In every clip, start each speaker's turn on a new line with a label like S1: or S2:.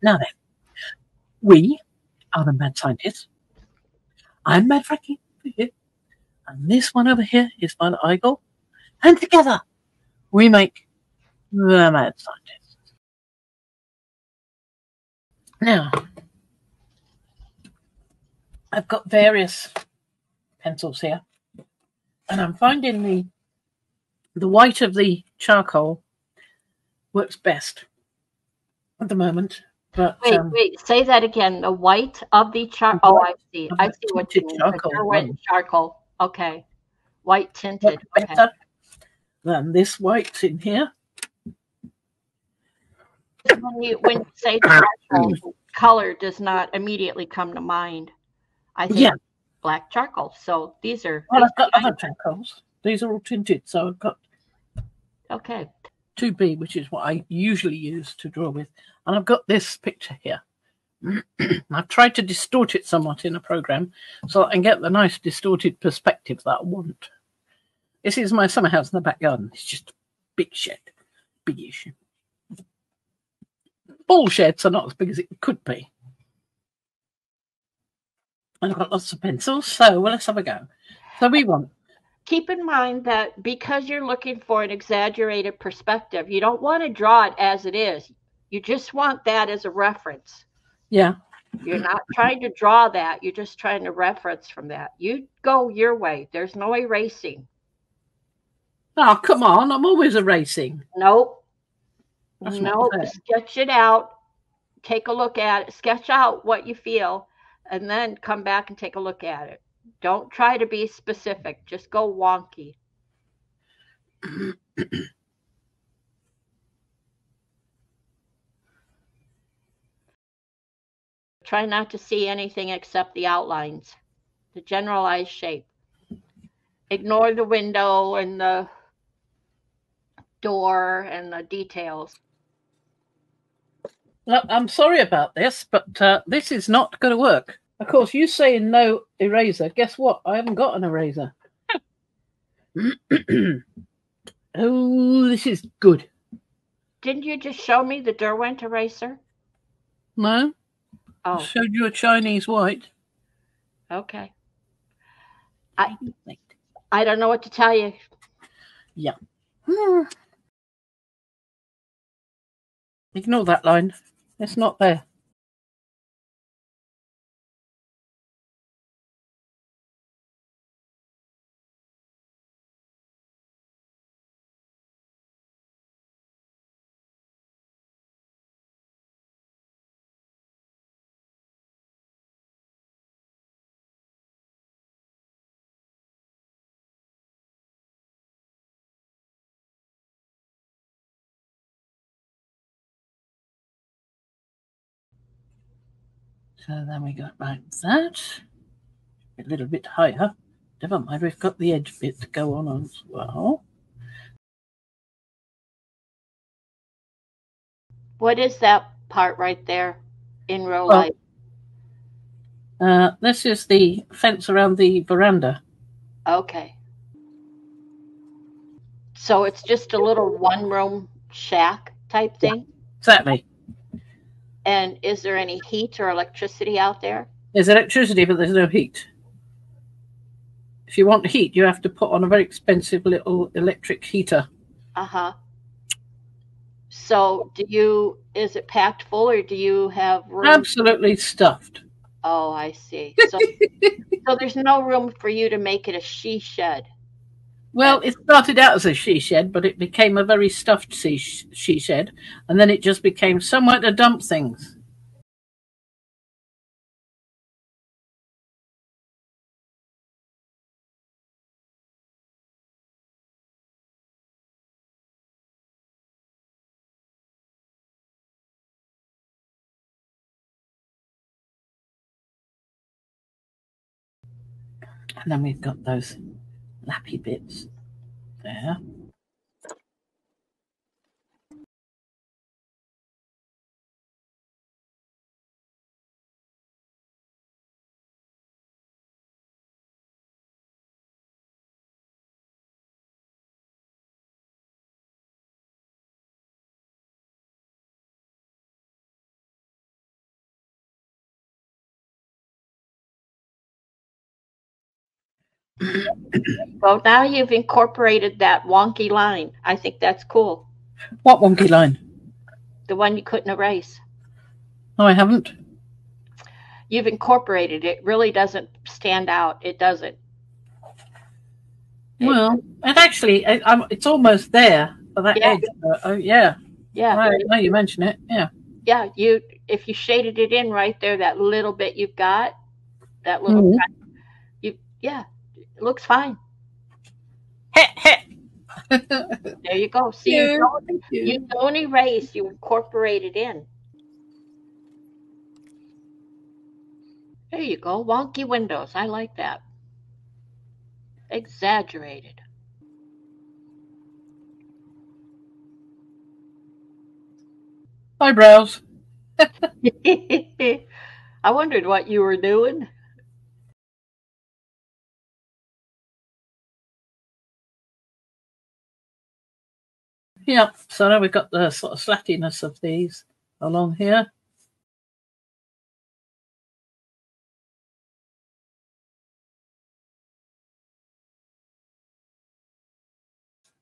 S1: Now then, we are the mad scientists. I'm Mad Frankie over here, and this one over here is Violet Eagle, and together we make the mad scientists. Now, I've got various pencils here, and I'm finding the white of the charcoal works best at the moment. But
S2: wait, say that again. The white of the charcoal. Oh, I see. I see what you mean.
S1: Charcoal.
S2: Charcoal. Okay. White tinted.
S1: Better than this white in here.
S2: When you say charcoal, color does not immediately come to mind. I think black charcoal. So these are.
S1: Well, I've got other charcoals. These are all tinted, so I've got 2B, which is what I usually use to draw with, and I've got this picture here. I've tried to distort it somewhat in a program so I can get the nice distorted perspective that I want. This is my summer house in the back garden. It's just a big shed, biggish. Ball sheds are not as big as it could be. And I've got lots of pencils, so let's have a go. So we want.
S2: Keep in mind that because you're looking for an exaggerated perspective, you don't want to draw it as it is. You just want that as a reference.
S1: Yeah.
S2: You're not trying to draw that. You're just trying to reference from that. You go your way. There's no erasing.
S1: Oh, come on. I'm always erasing.
S2: Nope. Nope. Sketch it out. Take a look at it. Sketch out what you feel, and then come back and take a look at it. Don't try to be specific. Just go wonky. Try not to see anything except the outlines, the generalized shape. Ignore the window and the door and the details.
S1: Look, I'm sorry about this, but this is not going to work. Of course, you say no eraser. Guess what? I haven't got an eraser. Oh, this is good.
S2: Didn't you just show me the Derwent eraser?
S1: No.
S2: Oh.
S1: I showed you a Chinese white.
S2: Okay. I don't know what to tell you.
S1: Yeah. Ignore that line. It's not there. So then we got like that. A little bit higher. Never mind, we've got the edge bit to go on as well.
S2: What is that part right there in row light?
S1: This is the fence around the veranda.
S2: Okay. So it's just a little one-room shack type thing?
S1: Exactly.
S2: And is there any heat or electricity out there?
S1: There's electricity, but there's no heat. If you want heat, you have to put on a very expensive little electric heater.
S2: Uh-huh. So is it packed full, or do you have room?
S1: Absolutely stuffed.
S2: Oh, I see. So, so there's no room for you to make it a she shed.
S1: Well, it started out as a she shed, but it became a very stuffed she shed, and then it just became somewhere to dump things. And then we've got those lappy bits there.
S2: Well, now you've incorporated that wonky line. I think that's cool.
S1: What wonky line?
S2: The one you couldn't erase.
S1: No, I haven't.
S2: You've incorporated it. It really doesn't stand out. It doesn't.
S1: Well, it actually, it's almost there for that edge. Oh, yeah.
S2: Yeah.
S1: Right, now you mention it. Yeah.
S2: Yeah. If you shaded it in right there, that little bit you've got, that little, yeah, it looks fine. There you go. See, you don't erase, you incorporate it in. There you go. Wonky windows. I like that. Exaggerated.
S1: Eyebrows.
S2: I wondered what you were doing.
S1: Yeah, so now we've got the sort of slatiness of these along here.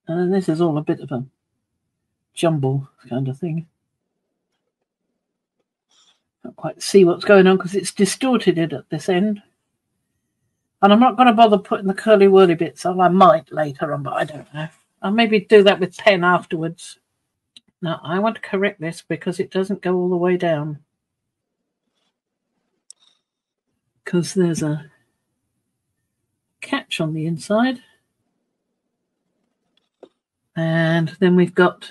S1: And then this is all a bit of a jumble kind of thing. Can't quite see what's going on because it's distorted it at this end. And I'm not going to bother putting the curly whirly bits on. I might later on, but I don't know. I'll maybe do that with pen afterwards. Now, I want to correct this because it doesn't go all the way down. Because there's a catch on the inside. And then we've got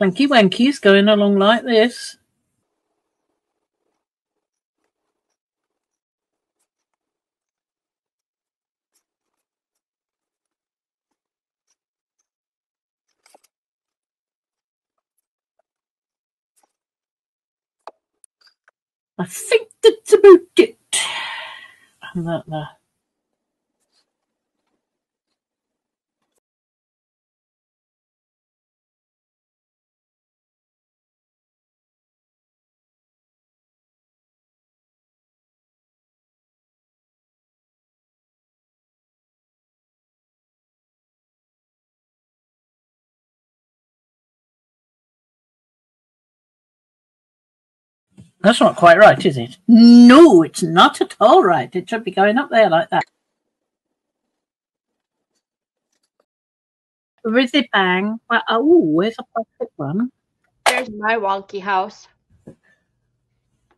S1: blanky wankies going along like this. I think that's about it. And that there. That's not quite right, is it? No, it's not at all right. It should be going up there like that. Rizzy bang. Well, oh, where's a perfect one?
S2: There's my wonky house.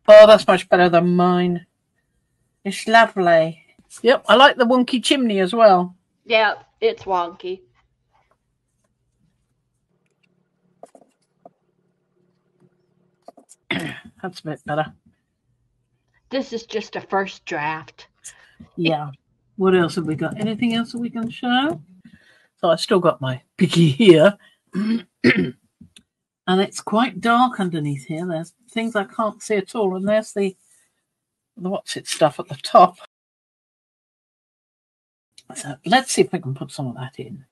S1: Oh, that's much better than mine. It's lovely. Yep, I like the wonky chimney as well.
S2: Yeah, it's wonky.
S1: That's a bit better.
S2: This is just a first draft.
S1: Yeah. What else have we got? Anything else that we can show? So I've still got my picky here. And it's quite dark underneath here. There's things I can't see at all. And there's the what's it stuff at the top. So let's see if we can put some of that in.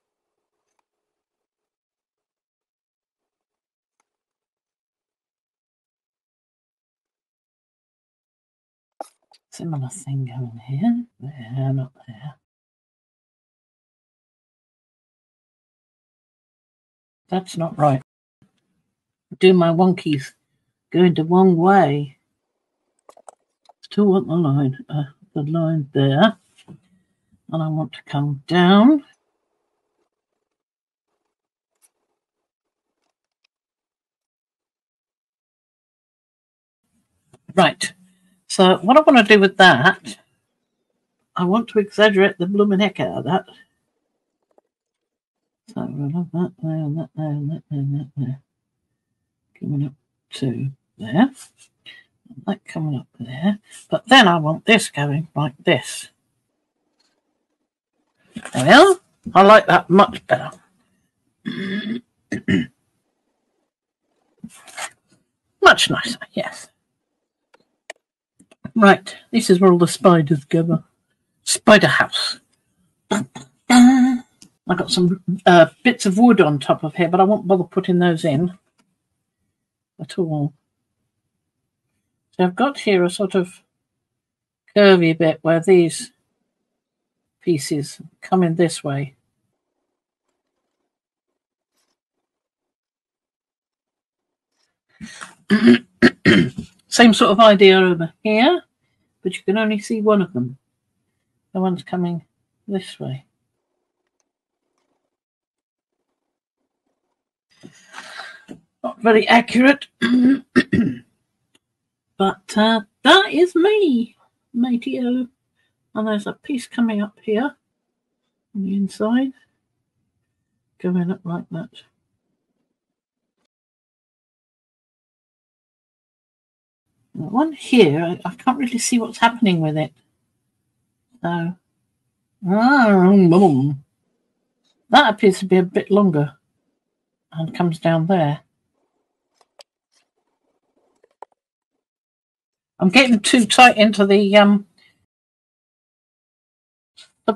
S1: Similar thing going here. There, not there. That's not right. Do my wonkies going the wrong way. Still want the line there. And I want to come down. Right. So what I want to do with that, I want to exaggerate the blooming heck out of that. So we'll have that there, and that there, and that there, and that there. Coming up to there. And that coming up there. But then I want this going like this. There we are. I like that much better. Much nicer, yes. Right, this is where all the spiders gather. Spider house. I've got some bits of wood on top of here, but I won't bother putting those in at all. So I've got here a sort of curvy bit where these pieces coming this way. Same sort of idea over here, but you can only see one of them. The one's coming this way. Not very accurate, but that is me, matey-o. And there's a piece coming up here on the inside, going up like that. That one here, I can't really see what's happening with it. So, that appears to be a bit longer and comes down there. I'm getting too tight into the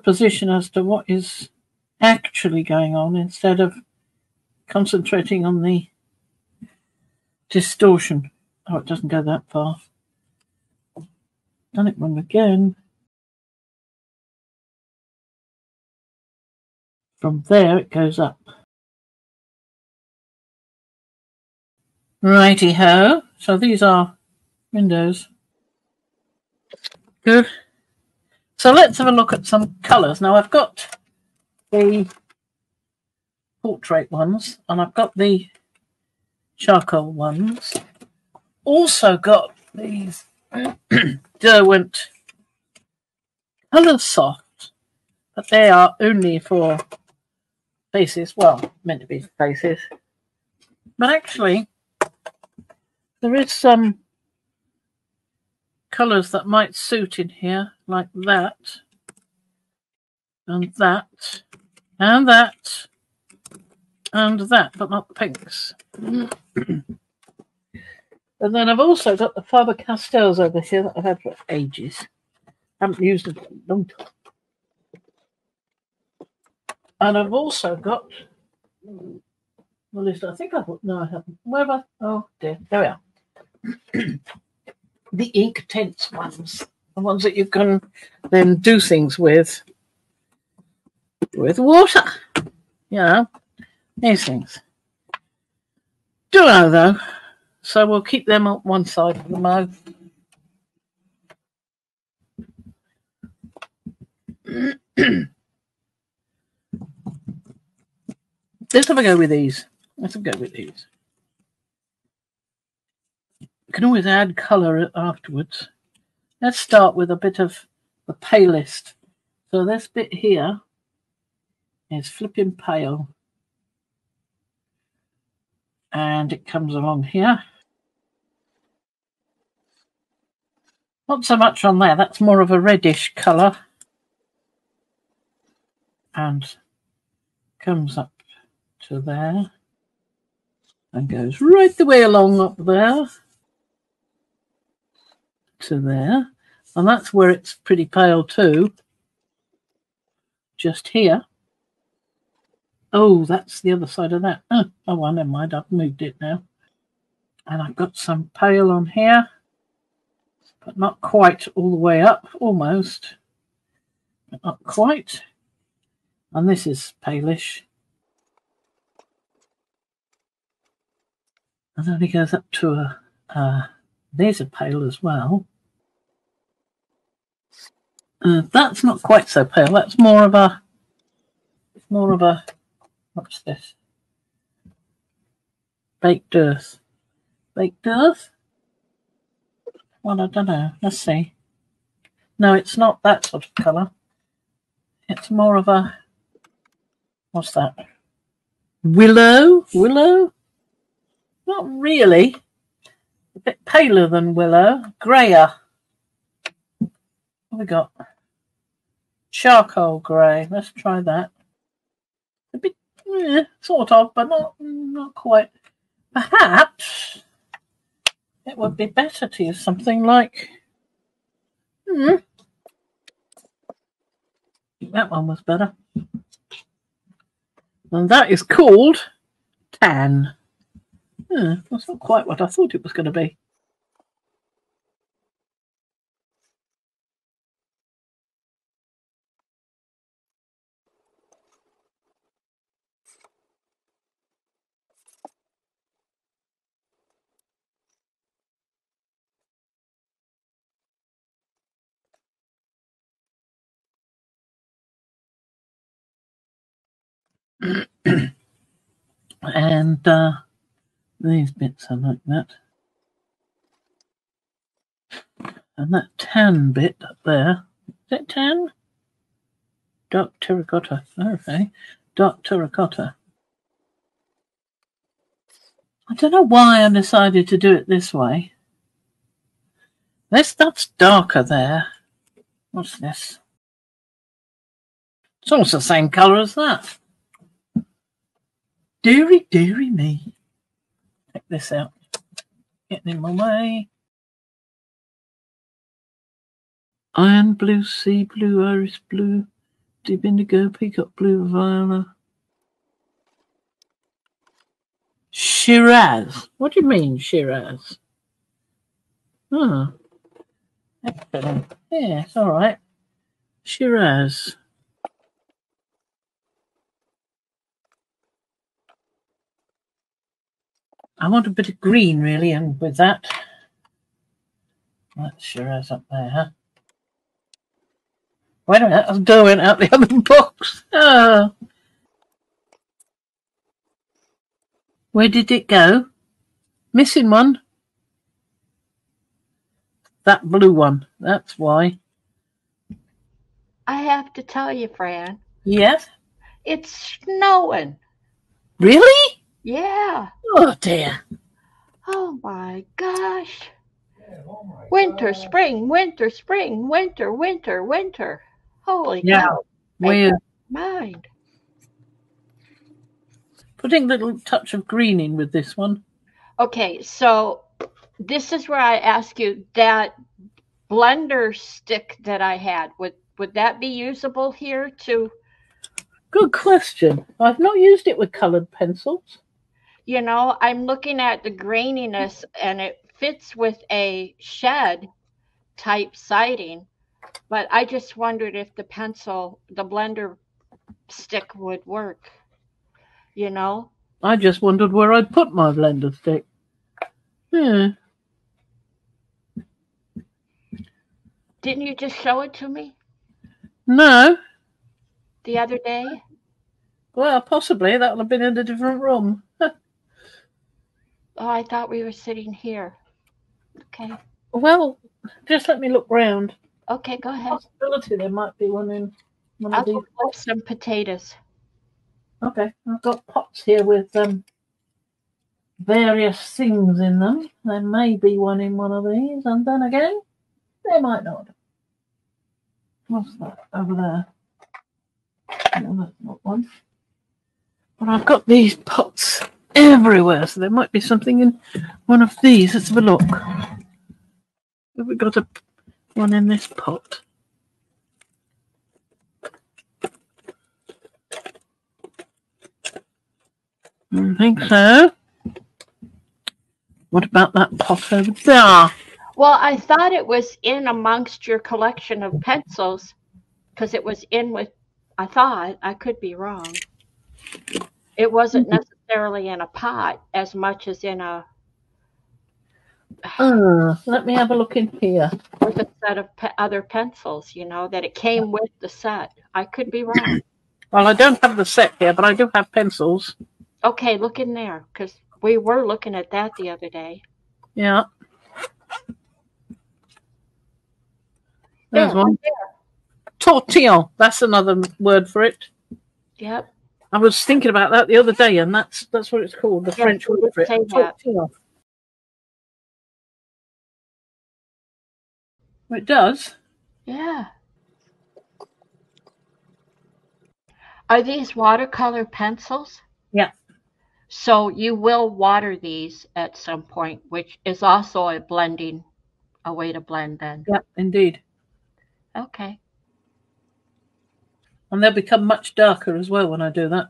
S1: position as to what is actually going on instead of concentrating on the distortion. Oh, it doesn't go that far. Done it wrong again. From there it goes up. Righty ho. So these are windows. Good. So let's have a look at some colours. Now I've got the portrait ones and I've got the charcoal ones. Also got these Derwent ColourSoft, but they are only for faces. Well, meant to be for faces. But actually, there is some colours that might suit in here, like that, and that, and that, and that, but not the pinks. And then I've also got the Faber-Castells over here that I've had for ages. Haven't used it in a long time. And I've also got, well, I think I've, no, I haven't. Where have I? Oh dear, there we are. The Inktense ones, the ones that you can then do things with water. You know, these things. Do know though. So we'll keep them on one side of the mo. Let's have a go with these. Let's have a go with these. You can always add colour afterwards. Let's start with a bit of the palest. So this bit here is flipping pale. And it comes along here. Not so much on there, that's more of a reddish colour. And comes up to there. And goes right the way along up there. To there. And that's where it's pretty pale too. Just here. Oh, that's the other side of that. Oh, well, never mind, I've moved it now. And I've got some pale on here. But not quite all the way up, almost. But not quite. And this is palish. And then it goes up to these are pale as well. That's not quite so pale. That's more of a, what's this? Baked earth. Baked earth? Well, I don't know. Let's see. No, it's not that sort of colour. It's more of a, what's that? Willow? Willow? Not really. A bit paler than willow. Greyer. What have we got? Charcoal grey. Let's try that. A bit, sort of, but not quite. Perhaps it would be better to use something like. That one was better. And that is called tan. That's not quite what I thought it was going to be. And these bits are like that. And that tan bit up there, is it tan? Dark terracotta. Okay. Dark terracotta. I don't know why I decided to do it this way. That's darker there. What's this? It's almost the same colour as that. Deary, deary me. Take this out. Getting in my way. Iron blue, sea blue, iris blue, deep indigo, peacock blue, violet. Shiraz. What do you mean, Shiraz? Oh. Excellent. Yeah, it's all right. Shiraz. I want a bit of green, really, and with that, that's Shiraz up there, huh? Wait a minute, I'm going out the other box. Oh. Where did it go? Missing one. That blue one. That's why.
S2: I have to tell you, Fran.
S1: Yes?
S2: It's snowing.
S1: Really?
S2: Yeah.
S1: Oh, dear.
S2: Oh, my gosh. Winter, spring, winter, spring, winter, winter, winter. Holy cow.
S1: Weird.
S2: Mind.
S1: Putting a little touch of green in with this one.
S2: Okay, so this is where I ask you, that blender stick that I had, would that be usable here too?
S1: Good question. I've not used it with coloured pencils.
S2: You know, I'm looking at the graininess and it fits with a shed type siding, but I just wondered if the blender stick would work, you know?
S1: I just wondered where I'd put my blender stick. Yeah.
S2: Didn't you just show it to me
S1: No.
S2: the other day?
S1: Well, possibly. That would have been in a different room.
S2: Oh, I thought we were sitting here. Okay.
S1: Well, just let me look round.
S2: Okay, go ahead.
S1: Possibility there might be one in one
S2: I'll
S1: of these.
S2: go flip some potatoes.
S1: Okay, I've got pots here with various things in them. There may be one in one of these, and then again, there might not. What's that over there? No, that's not one. But I've got these pots everywhere, so there might be something in one of these. Let's have a look. Have we got one in this pot? I think so. What about that pot over there?
S2: Well, I thought it was in amongst your collection of pencils because it was in with, I thought, I could be wrong. It wasn't necessarily in a pot as much as in a...
S1: Let me have a look in here.
S2: With a set of other pencils, you know, that it came with the set. I could be wrong.
S1: Well, I don't have the set here, but I do have pencils.
S2: Okay, look in there because we were looking at that the other day.
S1: Yeah. There's one. Tortillon. That's another word for it.
S2: Yep.
S1: I was thinking about that the other day, and that's what it's called. The French word for it. Tortillon. It does.
S2: Yeah. Are these watercolor pencils?
S1: Yeah.
S2: So you will water these at some point, which is also a way to blend then.
S1: Yeah, indeed.
S2: Okay.
S1: And they'll become much darker as well when I do that.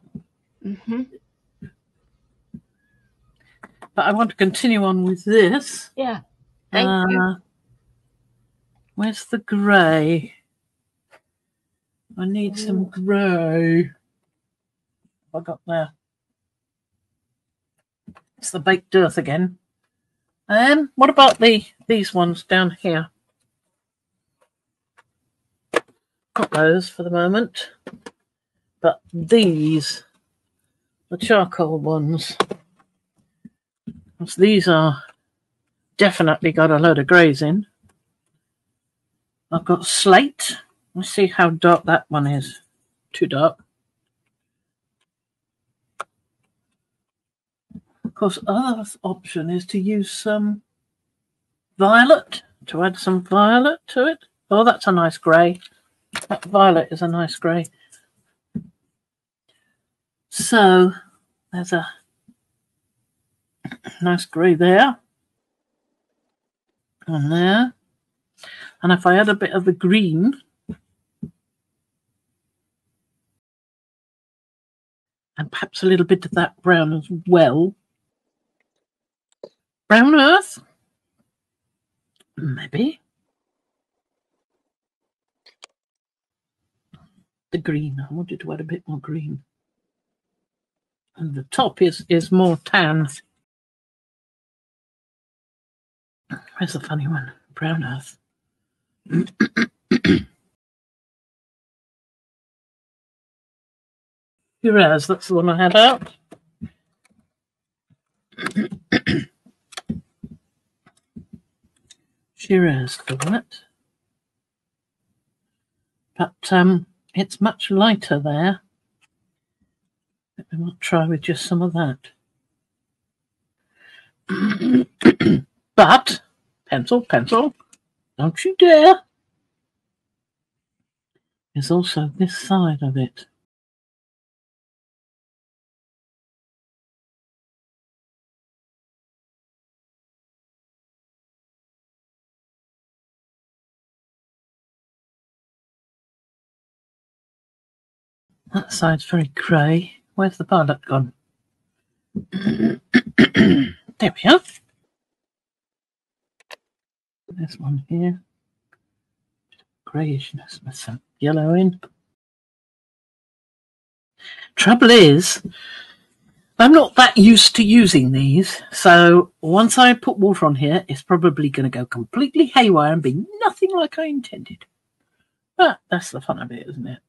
S2: Mm-hmm.
S1: But I want to continue on with this.
S2: Yeah. Thank you.
S1: Where's the grey? I need some grey. What I got there? It's the baked earth again. What about these ones down here? Got those for the moment. But these the charcoal ones. Because these are definitely got a load of greys in. I've got slate. Let's see how dark that one is. Too dark. Of course, other option is to use some violet, to add some violet to it. Oh, that's a nice grey. That violet is a nice grey. So there's a nice grey there and there. And if I add a bit of the green and perhaps a little bit of that brown as well. Brown earth? Maybe. The green. I wanted to add a bit more green. And the top is more tan. Where's the funny one? Brown earth. Shiraz, that's the one I had out. Shiraz for it. But it's much lighter there. Let me try with just some of that. But, pencil, don't you dare. There's also this side of it. That side's very grey. Where's the violet gone? There we are. There's one here. Greyishness with some yellow in. Trouble is, I'm not that used to using these, so once I put water on here, it's probably going to go completely haywire and be nothing like I intended. But that's the fun of it, isn't it?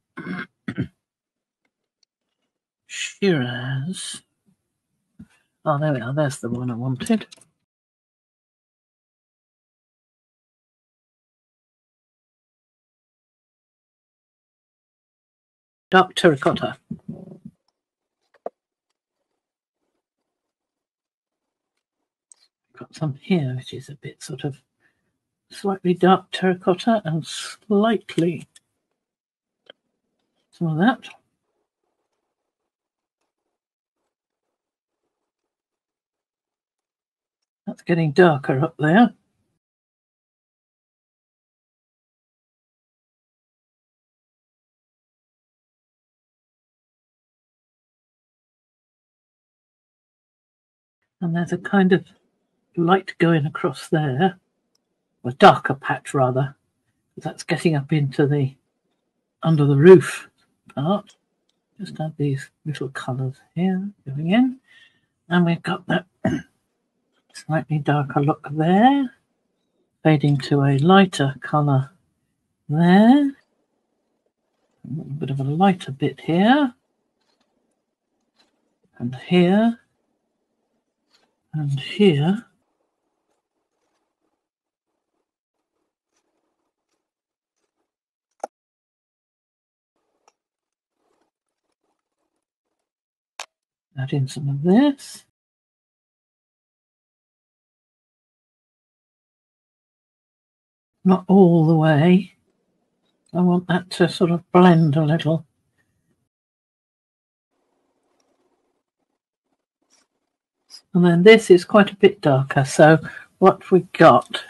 S1: Shiraz. Oh, there we are. There's the one I wanted. Dark terracotta. Got some here, which is a bit sort of slightly dark terracotta and slightly some of that. That's getting darker up there. And there's a kind of light going across there, or darker patch rather. That's getting up into the under the roof part. Just add these little colours here going in, and we've got that slightly darker look there, fading to a lighter colour there. A little bit of a lighter bit here, and here, and here. Add in some of this. Not all the way. I want that to sort of blend a little. And then this is quite a bit darker. So what we got?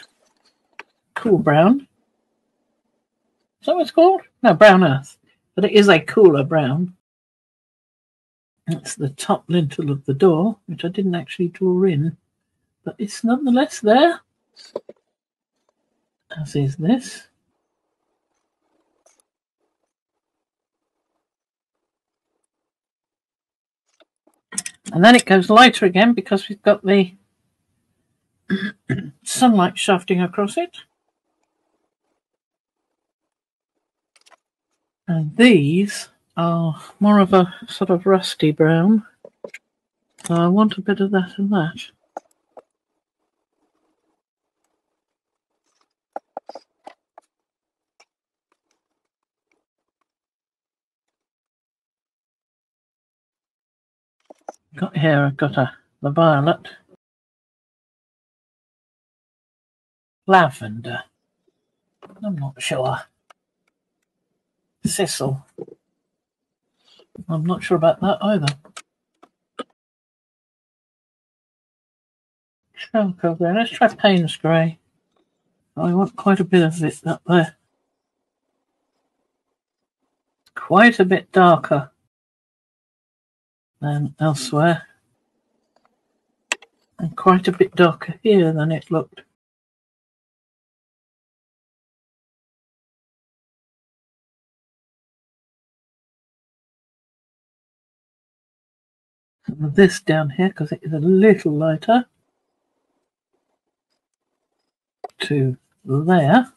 S1: Cool brown. Is that what it's called? No, brown earth. But it is a cooler brown. That's the top lintel of the door, which I didn't actually draw in. But it's nonetheless there. As is this. And then it goes lighter again because we've got the sunlight shafting across it. And these are more of a sort of rusty brown. So I want a bit of that and that. Got here, I've got the violet. Lavender. I'm not sure. Thistle. I'm not sure about that either. Charcoal grey. Let's try Payne's grey. I want quite a bit of it up there. Quite a bit darker than elsewhere. And quite a bit darker here than it looked. Some of this down here because it is a little lighter. To there.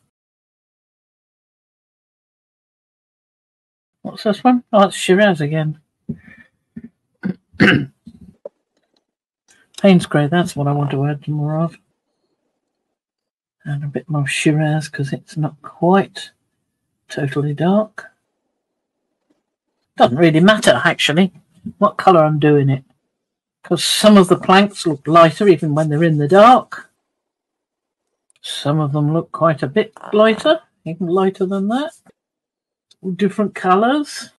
S1: What's this one? Oh, it's Shiraz again. Payne's grey, that's what I want to add more of. And a bit more Shiraz because it's not quite totally dark. Doesn't really matter actually what colour I'm doing it, because some of the planks look lighter even when they're in the dark. Some of them look quite a bit lighter, even lighter than that. All different colours.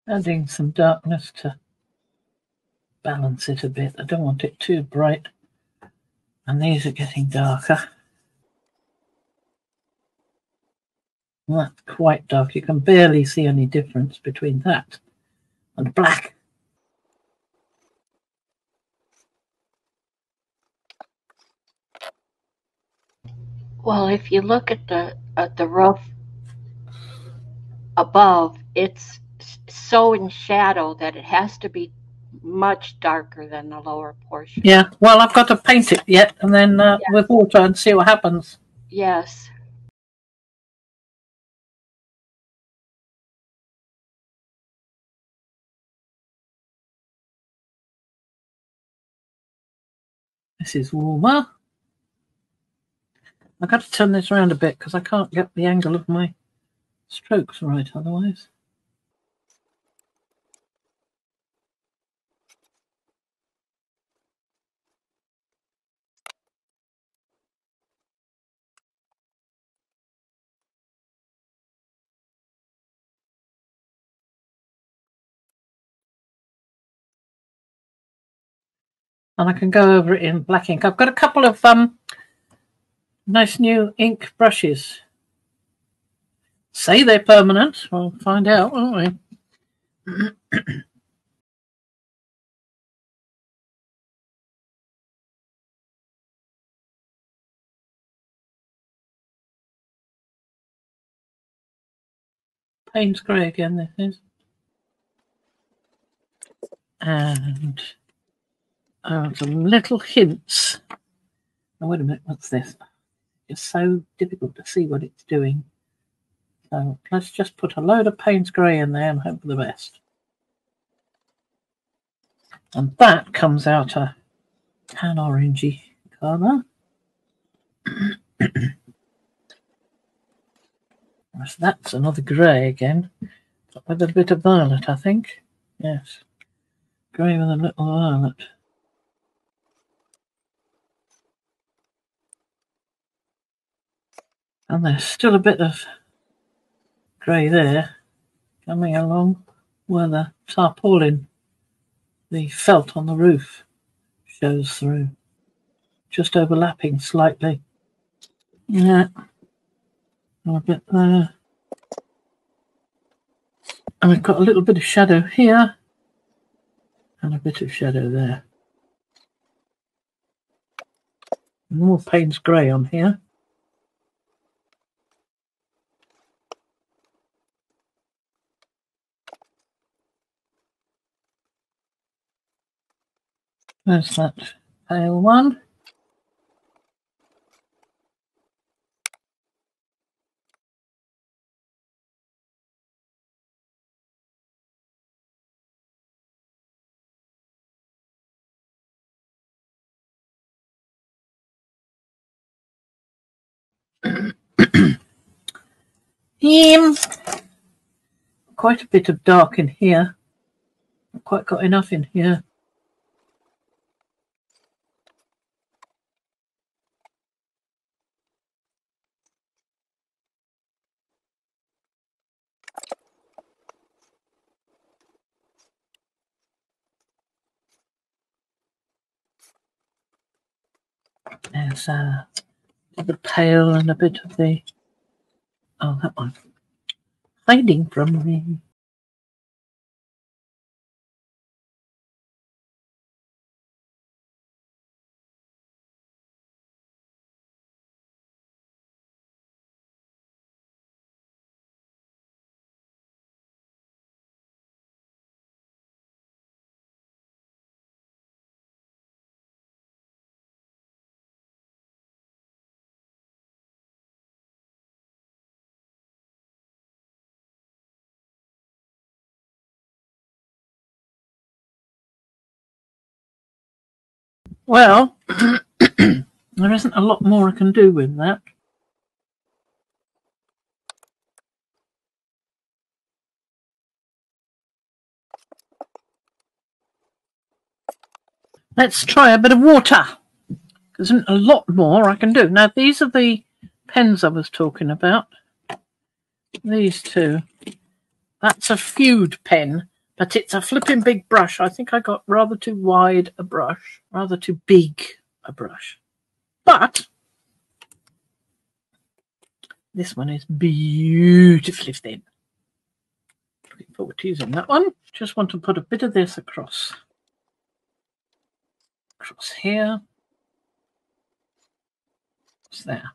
S1: Adding some darkness to balance it a bit. I don't want it too bright. And these are getting darker. Well, that's quite dark. You can barely see any difference between that and black.
S2: Well, if you look at the roof above, it's so in shadow that it has to be much darker than the lower portion.
S1: Yeah, well, I've got to paint it yet, and then with water and see what happens.
S2: Yes.
S1: This is warmer. I've got to turn this around a bit because I can't get the angle of my strokes right otherwise. And I can go over it in black ink. I've got a couple of nice new ink brushes. Say they're permanent. We'll find out, won't we? Payne's grey again, this is. And some little hints. Oh, wait a minute, what's this? It's so difficult to see what it's doing. So let's just put a load of Payne's grey in there and hope for the best. And that comes out a tan orangey colour. So that's another grey again, with a bit of violet, I think. Yes, grey with a little violet. And there's still a bit of grey there coming along where the tarpaulin, the felt on the roof, shows through, just overlapping slightly. Yeah, and a bit there. And we've got a little bit of shadow here and a bit of shadow there. More Payne's grey on here. There's that pale one. Quite a bit of dark in here. Not quite got enough in here. There's the pale and a bit of the... Oh, that one. Hiding from me. Well, there isn't a lot more I can do with that. Let's try a bit of water. There's a lot more I can do. Now, these are the pens I was talking about. These two. That's a feud pen, but it's a flipping big brush. I think I got rather too wide a brush, rather too big a brush. But this one is beautifully thin. Looking forward to using that one. Just want to put a bit of this across here. It's there.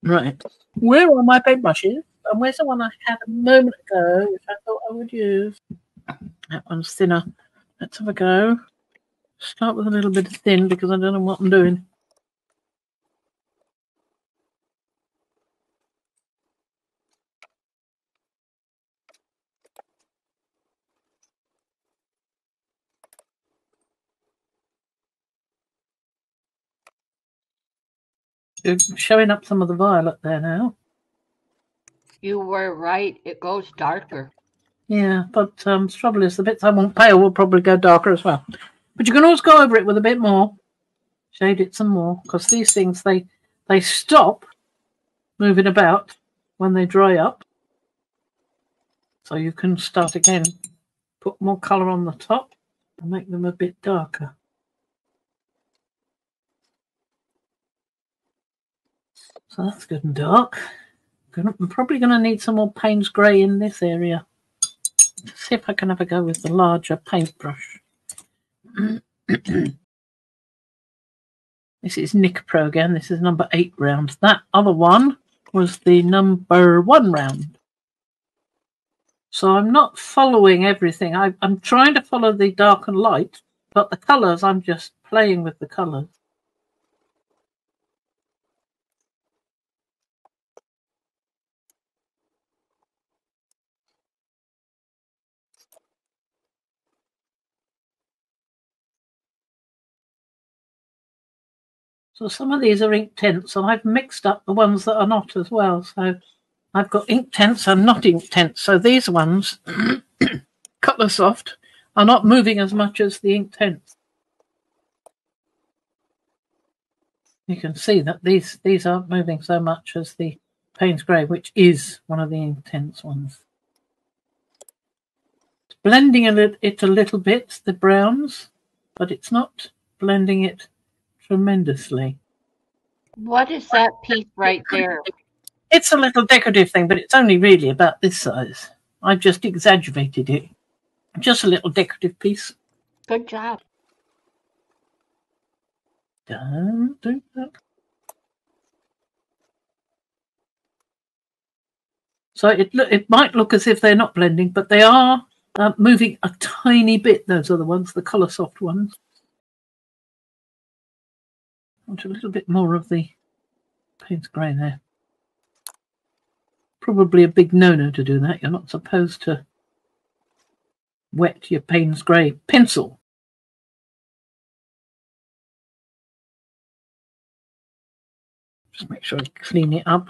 S1: Right. Where are my paintbrushes? And where's the one I had a moment ago, which I thought I would use? That one's thinner. Let's have a go. Start with a little bit of thin because I don't know what I'm doing. You're showing up some of the violet there now.
S2: You were right. It goes darker.
S1: Yeah, but the trouble is the bits I want pale will probably go darker as well. But you can always go over it with a bit more. Shade it some more because these things, they stop moving about when they dry up. So you can start again. Put more colour on the top and make them a bit darker. So that's good and dark. I'm probably going to need some more Payne's Grey in this area. Let's see if I can have a go with the larger paintbrush. This is Nick Pro again. This is number 8 round. That other one was the number 1 round. So I'm not following everything. I'm trying to follow the dark and light, but the colours, I'm just playing with the colours. So some of these are Inktense, and I've mixed up the ones that are not as well. So I've got Inktense and not Inktense. So these ones, ColourSoft, are not moving as much as the Inktense. You can see that these aren't moving so much as the Payne's Grey, which is one of the Inktense ones. It's blending it a little bit, the browns, but it's not blending it tremendously.
S2: What is that piece right there?
S1: It's a little decorative thing, but it's only really about this size. I've just exaggerated it. Just a little decorative piece.
S2: Good job.
S1: Don't do that. So it might look as if they're not blending, but they are moving a tiny bit, those are the ones, the ColourSoft ones. Want a little bit more of the Payne's grey there. Probably a big no-no to do that. You're not supposed to wet your Payne's grey pencil. Just make sure you clean it up.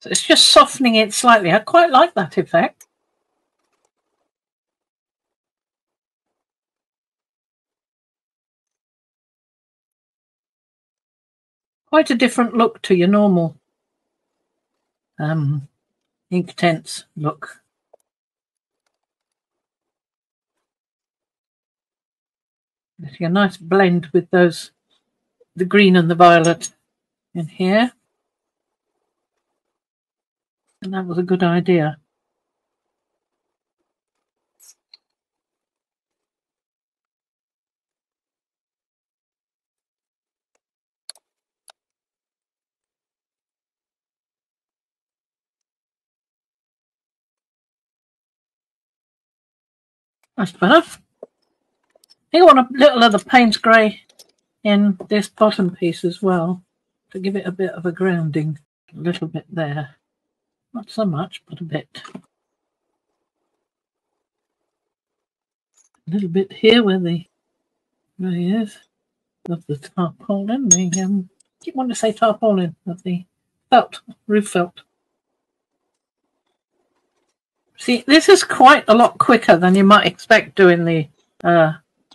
S1: So it's just softening it slightly. I quite like that effect. Quite a different look to your normal Inktense look. Getting a nice blend with those, the green and the violet in here. And that was a good idea. That's better. I think I want a little of the Payne's grey in this bottom piece as well to give it a bit of a grounding. A little bit there. Not so much, but a bit. A little bit here where the grey is of the tarpaulin. I keep wanting to say tarpaulin, of the felt, roof felt. See, this is quite a lot quicker than you might expect doing the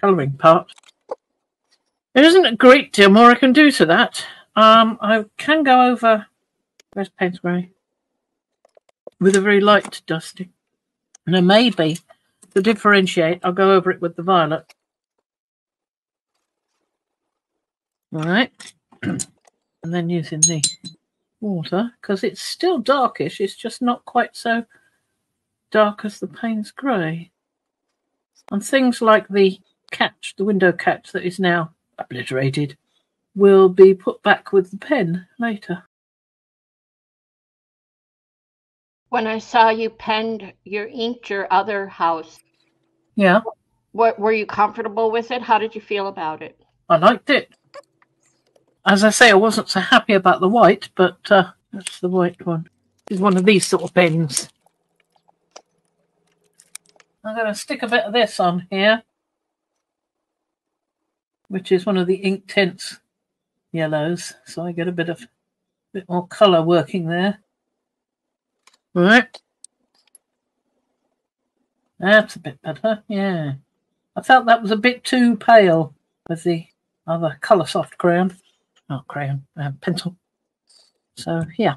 S1: colouring part. There isn't a great deal more I can do to that. I can go over where's Payne's grey with a very light dusting. And then maybe to differentiate, I'll go over it with the violet. All right. And then using the water, because it's still darkish, it's just not quite so dark as the Payne's grey. And things like the catch, the window catch that is now obliterated, will be put back with the pen later.
S2: When I saw you penned inked your other house.
S1: Yeah.
S2: What were you comfortable with it? How did you feel about it?
S1: I liked it. As I say, I wasn't so happy about the white, but that's the white one. It's one of these sort of pens. I'm going to stick a bit of this on here, which is one of the Inktense yellows, so I get a bit more colour working there. All right. That's a bit better, yeah. I felt that was a bit too pale with the other ColourSoft crayon. Not crayon, pencil. So, yeah.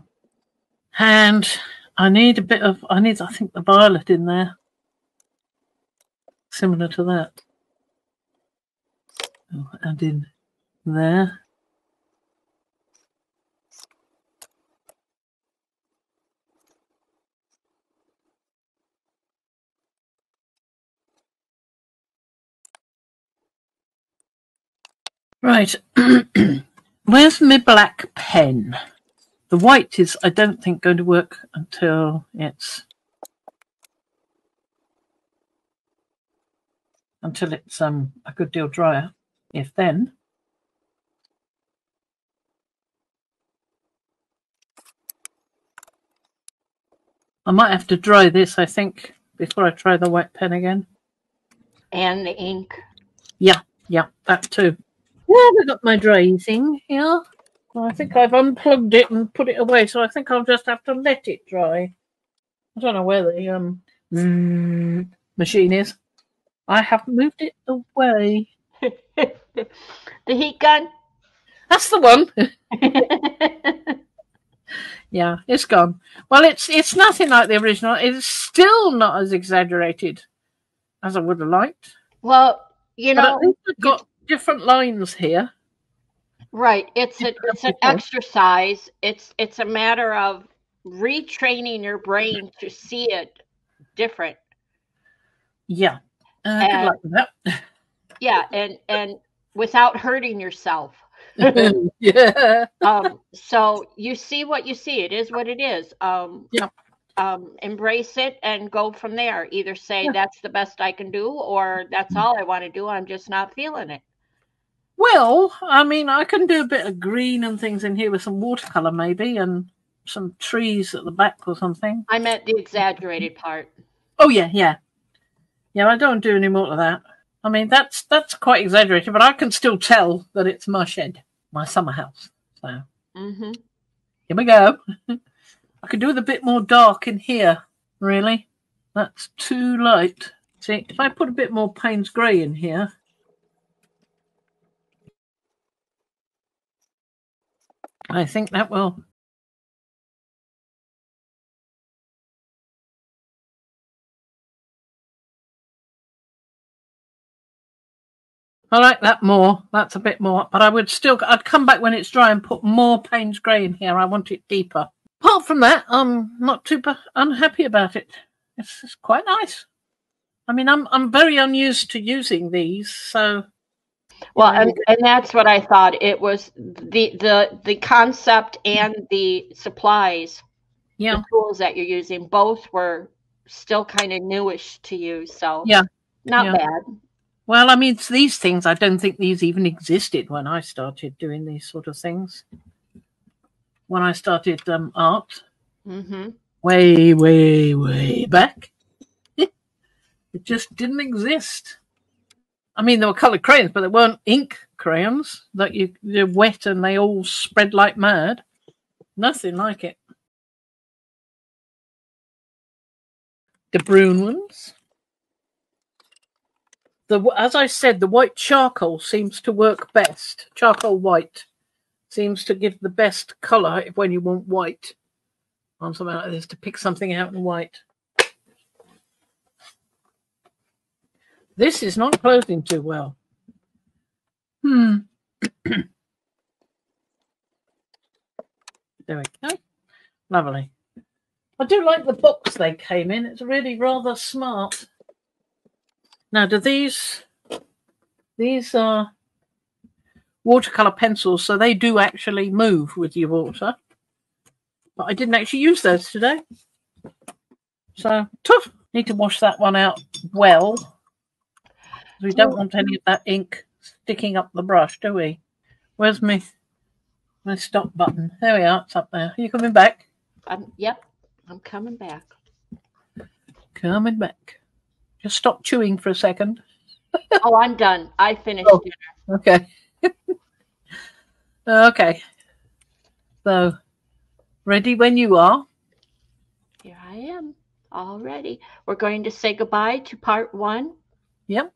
S1: And I need I think, the violet in there. Similar to that. I'll add in there. Right. Where's my black pen? The white is, I don't think, going to work until it's a good deal drier, if then. I might have to dry this, I think, before I try the white pen again.
S2: And the ink.
S1: Yeah, that too. Yeah, I've got my drying thing here. Well, I think I've unplugged it and put it away, so I think I'll just have to let it dry. I don't know where the machine is. I have moved it away.
S2: The heat gun?
S1: That's the one. Yeah, it's gone. Well, it's nothing like the original. It's still not as exaggerated as I would have liked.
S2: Well, you know,
S1: but at least I've got different lines here.
S2: Right. It's an exercise. It's a matter of retraining your brain to see it different.
S1: Yeah. Good luck with that.
S2: Yeah, and without hurting yourself.
S1: Yeah.
S2: So you see what you see. It is what it is.
S1: Yeah.
S2: Embrace it and go from there. Either say
S1: Yeah.
S2: that's the best I can do, or that's all I want to do. I'm just not feeling it.
S1: Well, I mean, I can do a bit of green and things in here with some watercolor maybe, and some trees at the back or something.
S2: I meant the exaggerated part.
S1: Oh yeah, yeah. Yeah, I don't do any more of that. I mean, that's quite exaggerated, but I can still tell that it's my shed, my summer house. So here we go. I could do with a bit more dark in here, really. That's too light. See, if I put a bit more Payne's Grey in here. I think that will. I like that more. That's a bit more. But I'd come back when it's dry and put more Payne's Grey in here. I want it deeper. Apart from that, I'm not too unhappy about it. It's quite nice. I mean, I'm very unused to using these, so.
S2: Well, and that's what I thought. It was the concept and the supplies, the tools that you're using, both were still kind of newish to you. So not bad.
S1: Well, I mean, these things, I don't think these even existed when I started doing these sort of things. When I started art, way, way, way back, it just didn't exist. I mean, there were coloured crayons, but they weren't ink crayons that they're wet and they all spread like mad. Nothing like it. The brune ones. As I said, the white charcoal seems to work best. Charcoal white seems to give the best colour when you want white on something like this, to pick something out in white. This is not closing too well. There we go. Lovely. I do like the box they came in. It's really rather smart. Now, do these are watercolor pencils, so they do actually move with your water. But I didn't actually use those today. So, tough. Need to wash that one out well. We don't want any of that ink sticking up the brush, do we? Where's my stop button? There we are. It's up there. Are you coming back?
S2: Yep, I'm coming back.
S1: Coming back. Just stop chewing for a second.
S2: Oh, I'm done. I finished dinner.
S1: Okay. Okay. So, ready when you are.
S2: Here I am. All ready. We're going to say goodbye to part 1.
S1: Yep.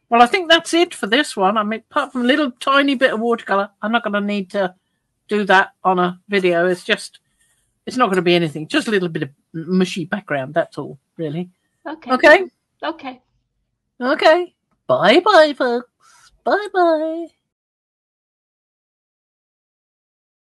S1: Well, I think that's it for this one. I mean, apart from a little tiny bit of watercolor, I'm not going to need to do that on a video. It's not going to be anything. Just a little bit of mushy background. That's all, really.
S2: Okay.
S1: Okay.
S2: Okay.
S1: Okay. Bye-bye, folks. Bye-bye.